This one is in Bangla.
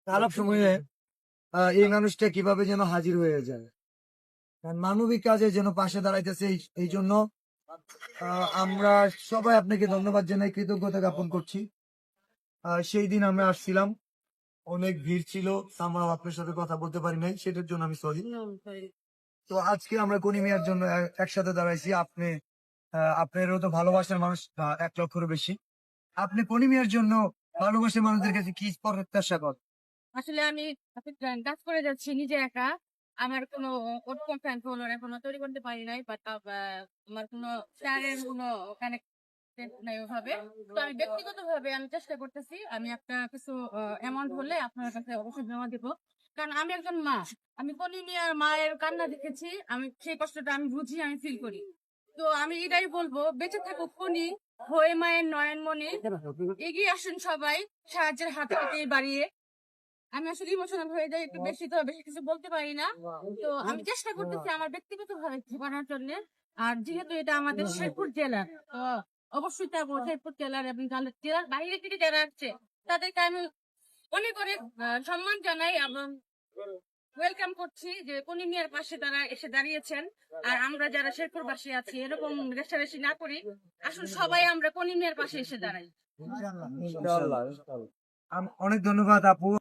খারাপ সময়ে এই মানুষটা কিভাবে যেন হাজির হয়ে যায়, কারণ মানবিক কাজে যেন পাশে দাঁড়াইতেছে। এই জন্য আমরা সবাই আপনাকে ধন্যবাদ জানাই, কৃতজ্ঞতা জ্ঞাপন করছি। সেই দিন আমরা আসছিলাম, অনেক ভিড় ছিল, আমরা আপনার সাথে কথা বলতে পারি নাই, সেটার জন্য আমি সরি। তো আজকে আমরা কনি মিয়ার জন্য একসাথে দাঁড়াইছি। আপনারও তো ভালোবাসার মানুষ 1 লক্ষেরও বেশি। আপনি কনি মিয়ার জন্য ভালোবাসার মানুষদের কাছে কি প্রত্যাশা করেন? আসলে আমি কাজ করে যাচ্ছি নিজে একা। আমার কোনো ওরকম ফ্যান ফলোয়ার এখনো তৈরি করতে পারি নাই, বাট আমার কোনো ফ্যানের কোনো কানেক্টেড নাই ওভাবে। তো আমি ব্যক্তিগতভাবে আমি চেষ্টা করতেছি। আমি একটা কিছু অ্যামাউন্ট হলে আপনার কাছে অবশ্যই জমা দিব। কারণ আমি একজন মা, আমি কনি নিয়ে মায়ের কান্না দেখেছি, আমি সেই কষ্টটা আমি বুঝি, আমি ফিল করি। তো আমি এটাই বলবো, বেঁচে থাকুক ফণী, হয়ে মায়ের নয়নমণি, এগিয়ে আসুন সবাই সাহায্যের হাত বাড়িয়ে। আমি আসলে ইমোশনাল হয়ে যাই একটু বেশি, তো বেশি কিছু বলতে পারি না। তো আমি চেষ্টা করতেছি আমার ব্যক্তিগত ভাবে করার জন্য। আর যেহেতু এটা আমাদের শেরপুর জেলার, তো অবশ্যই যাবো শেরপুর জেলার, এবং জেলার বাইরে থেকে যারা আসছে তাদেরকে আমি অনেক অনেক সম্মান জানাই এবং ওয়েলকাম করছি যে কনি মিয়ার পাশে তারা এসে দাঁড়িয়েছেন। আর আমরা যারা শেরপুরবাসী আছি এরকম রেষারেষি না করি, আসলে সবাই আমরা কনি মিয়ার পাশে এসে দাঁড়াই। অনেক ধন্যবাদ আপু।